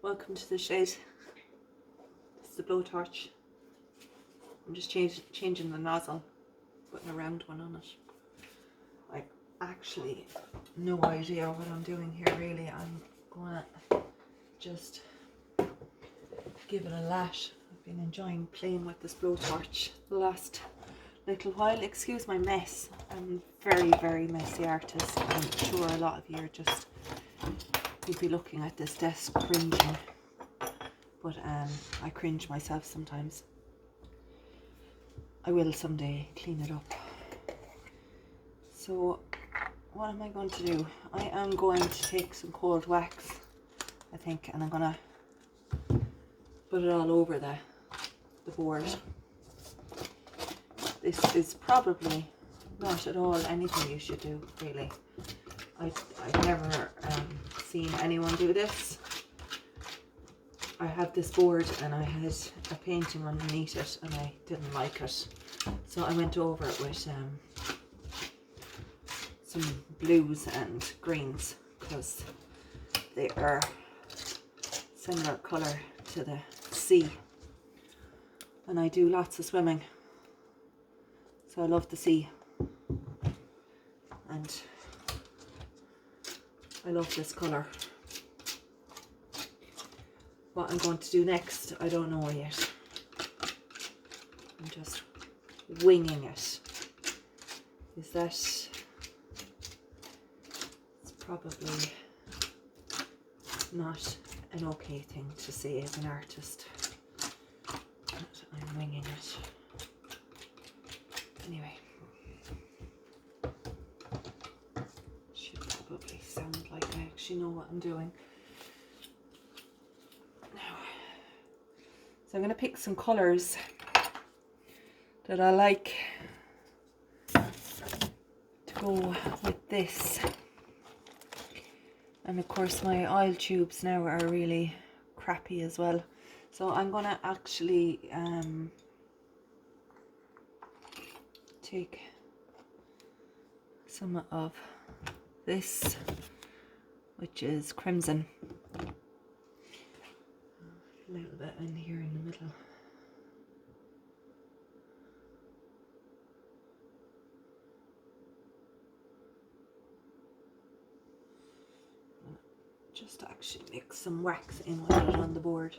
Welcome to the shed. This is the blowtorch. I'm just changing the nozzle, putting a round one on it. I actually no idea what I'm doing here really. I'm gonna just give it a lash. I've been enjoying playing with this blowtorch the last little while. Excuse my mess. I'm very messy artist. I'm sure a lot of you are just, you'd be looking at this desk cringing, but I cringe myself sometimes. I will someday clean it up. So what am I going to do? I am going to take some cold wax, I think, and I'm gonna put it all over the board. This is probably not at all anything you should do, really. I've never seen anyone do this. I have this board and I had a painting underneath it and I didn't like it, so I went over it with some blues and greens because they are similar colour to the sea, and I do lots of swimming, so I love the sea and I love this colour. What I'm going to do next, I don't know yet. I'm just winging it. Is that, it's probably not an okay thing to say as an artist, but I'm winging it. Anyway, should probably sound like I actually know what I'm doing. So I'm going to pick some colours that I like to go with this. And of course my oil tubes now are really crappy as well. So I'm going to actually take some of this, which is crimson. A little bit in here in the middle. Just actually mix some wax in with it on the board.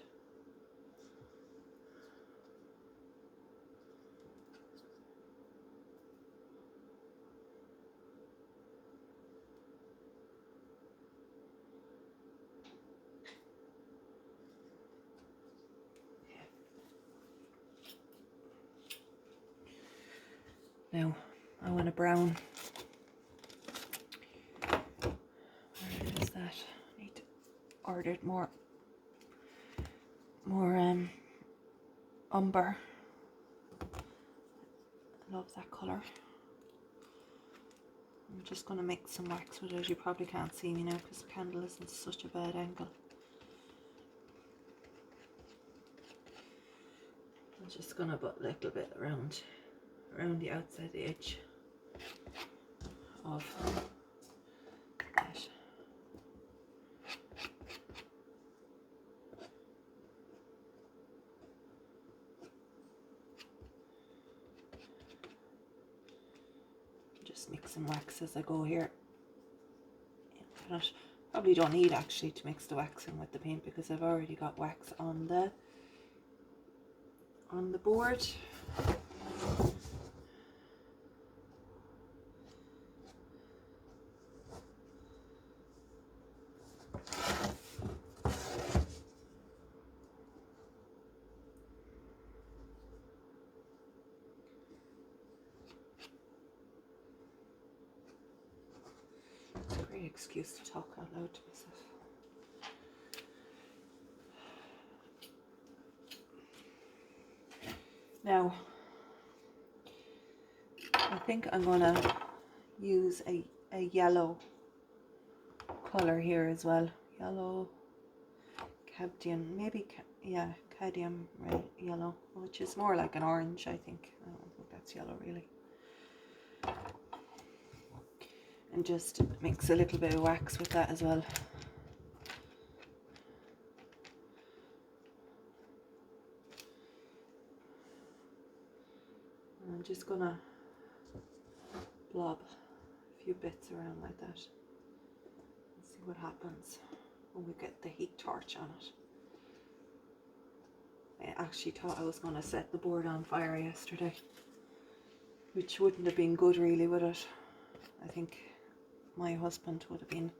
Now, I want a brown. Where is that? I need to order it more umber. I love that colour. I'm just going to mix some wax with it. You probably can't see me now because the candle is in such a bad angle. I'm just going to put a little bit around the outside edge of that. Just mix some wax as I go here. Probably don't need actually to mix the wax in with the paint because I've already got wax on the board. It's a great excuse to talk out loud to myself. Now, I think I'm gonna use a yellow colour here as well. Yellow, cadmium, maybe, yeah, cadmium red yellow, which is more like an orange, I think. I don't think that's yellow really. And just mix a little bit of wax with that as well. just gonna blob a few bits around like that and see what happens when we get the heat torch on it. I actually thought I was gonna set the board on fire yesterday, which wouldn't have been good really, would it? I think my husband would have been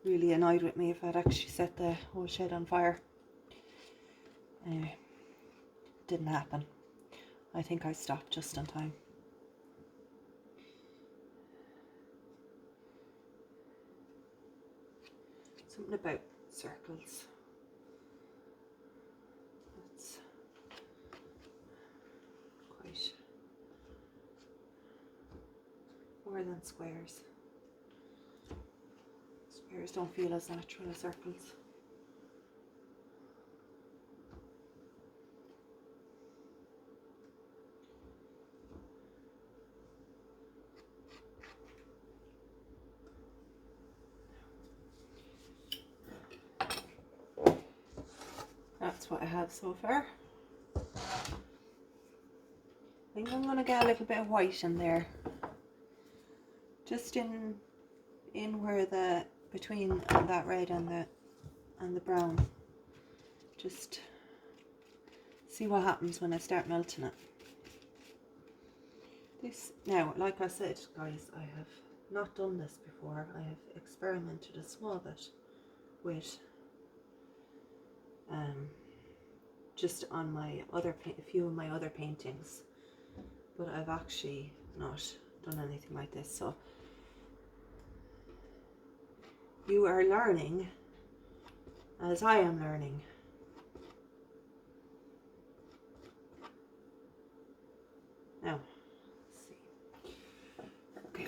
really annoyed with me if I'd actually set the whole shed on fire. Anyway, it didn't happen. I think I stopped just in time. Something about circles. That's quite more than squares. Squares don't feel as natural as circles. That's what I have so far. I think I'm gonna get a little bit of white in there, just in where the between that red and the brown. Just see what happens when I start melting it. This now, like I said, guys, I have not done this before. I have experimented a small bit with just on my other a few of my other paintings, but I've actually not done anything like this. So you are learning as I am learning. Now, let's see. Okay,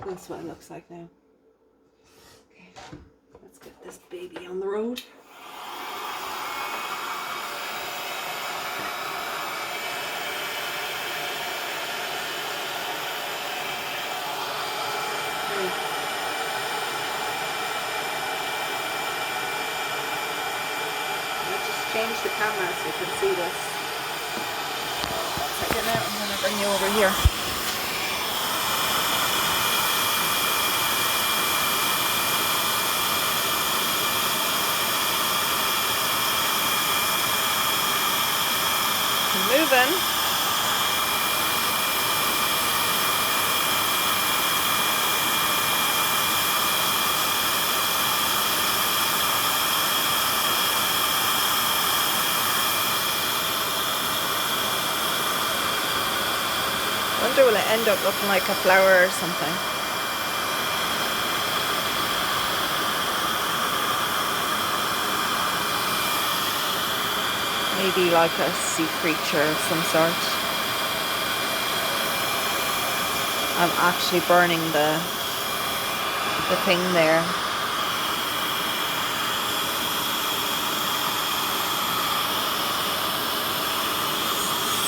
that's what it looks like now. Okay, let's get this baby on the road. Change the camera so you can see this. Second now, I'm going to bring you over here. Moving. I wonder will it end up looking like a flower or something. Maybe like a sea creature of some sort. I'm actually burning the thing there.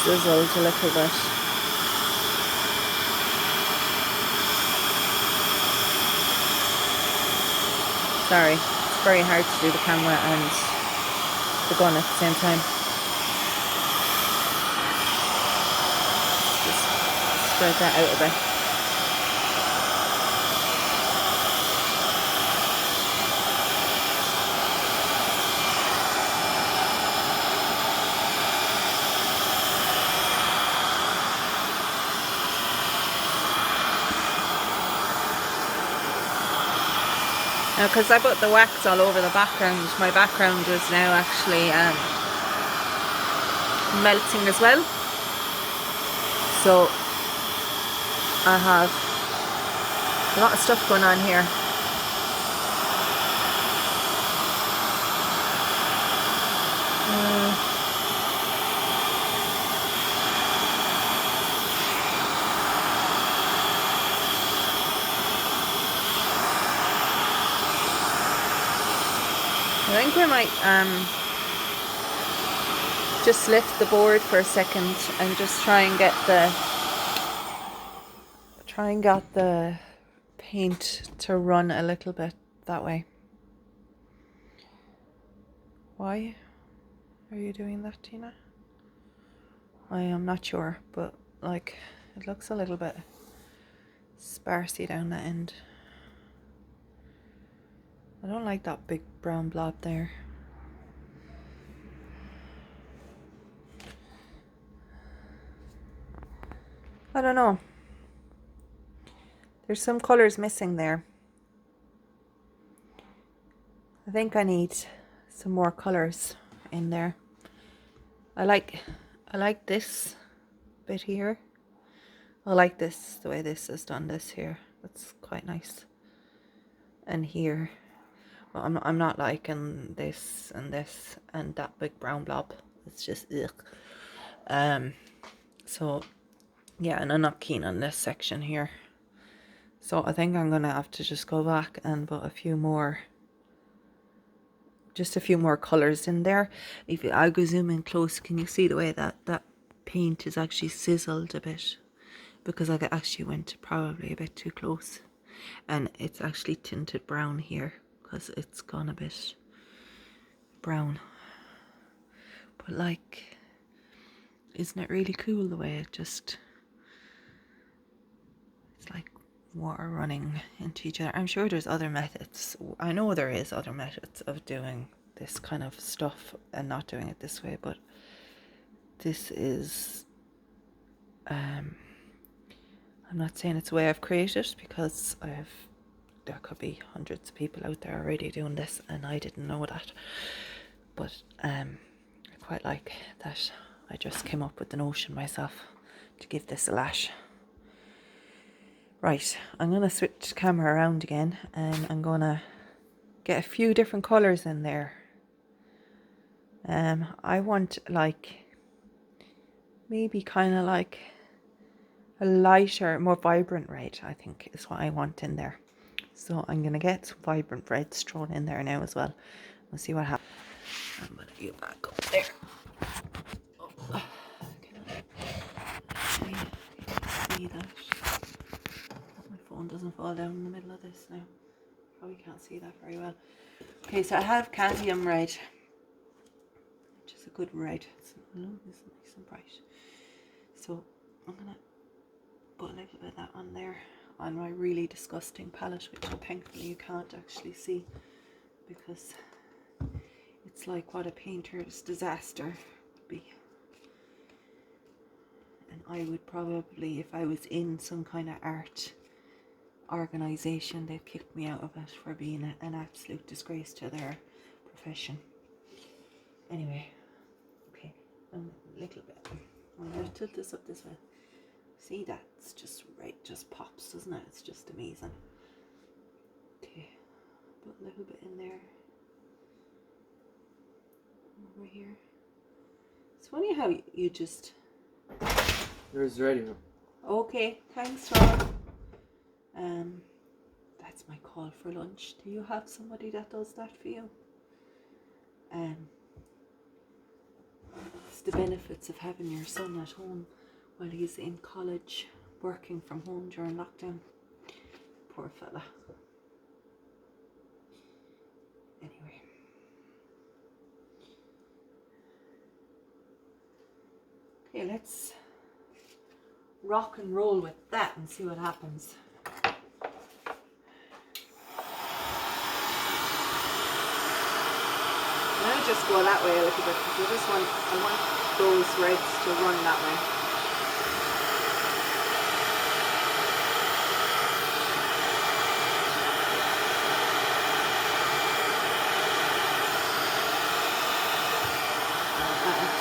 Sizzled a little bit. Sorry, it's very hard to do the camera and the gun at the same time. Just spread that out a bit. Now, because I put the wax all over the background, my background is now actually melting as well. So I have a lot of stuff going on here. I think we might just lift the board for a second and just try and get the paint to run a little bit that way. Why are you doing that, Tina? I am not sure, but like it looks a little bit sparsy down that end. I don't like that big brown blob there. I don't know. There's some colours missing there. I think I need some more colours in there. I like this bit here. I like this, the way this has done this here. That's quite nice. And here, well, I'm not liking this and that big brown blob. It's just ugh. So yeah, and I'm not keen on this section here. So I think I'm gonna have to just go back and put just a few more colors in there. If I go zoom in close, can you see the way that paint is actually sizzled a bit? Because I actually went probably a bit too close, and it's actually tinted brown here because it's gone a bit brown. But like, isn't it really cool the way it's like water running into each other? I'm sure there's other methods. I know there is other methods of doing this kind of stuff and not doing it this way, but this is I'm not saying it's the way I've created, because there could be hundreds of people out there already doing this and I didn't know that. But I quite like that I just came up with the notion myself to give this a lash. Right, I'm going to switch the camera around again and I'm going to get a few different colours in there. I want like, maybe kind of like a lighter, more vibrant red, I think is what I want in there. So I'm going to get some vibrant reds thrown in there now as well. We'll see what happens. I'm going to get back up there. Oh, can I see that? My phone doesn't fall down in the middle of this now. Probably can't see that very well. Okay, so I have cadmium red, which is a good red. It's nice and bright. So I'm going to put a little bit of that on there on my really disgusting palette, which thankfully you can't actually see because it's like what a painter's disaster would be. And I would probably, if I was in some kind of art organisation, they'd kick me out of it for being an absolute disgrace to their profession. Anyway, okay, a little bit. I'm going to tilt this up this way. See, that's just right, just pops, doesn't it? It's just amazing. Okay, put a little bit in there. Over here. It's funny how you just... Yours ready now. Okay, thanks, Rob. That's my call for lunch. Do you have somebody that does that for you? It's the benefits of having your son at home while he's in college, working from home during lockdown. Poor fella. Anyway. Okay, let's rock and roll with that and see what happens. I'm going to just go that way a little bit because I want those reds to run that way.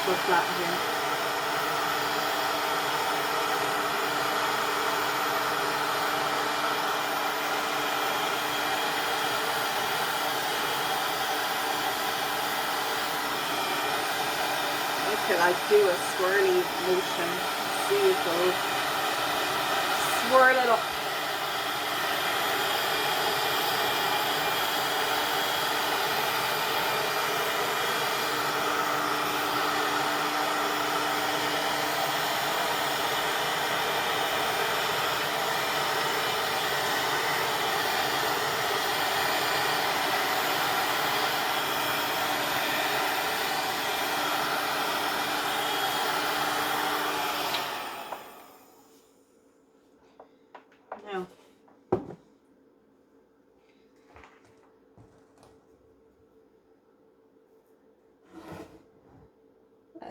Go flat here. Could I do a swirly motion? See it go. Swirl it up.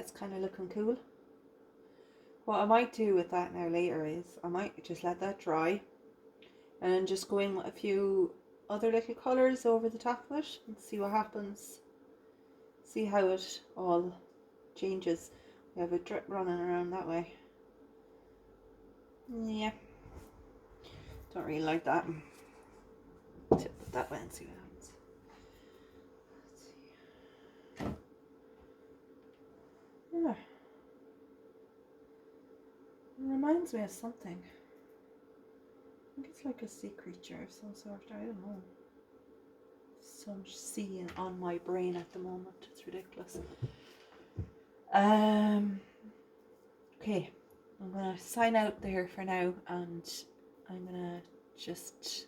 it's kind of looking cool. What I might do with that now later is I might just let that dry and then just go in with a few other little colours over the top of it and see what happens. See how it all changes. We have a drip running around that way. Yeah. Don't really like that. Tip it that way and see what happens. Let's see. Yeah. It reminds me of something. I think it's like a sea creature of some sort. I don't know. So much sea on my brain at the moment. It's ridiculous. Okay. I'm gonna sign out there for now, and I'm gonna just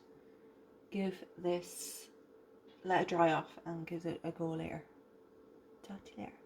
let it dry off and give it a go later. Talk to you later.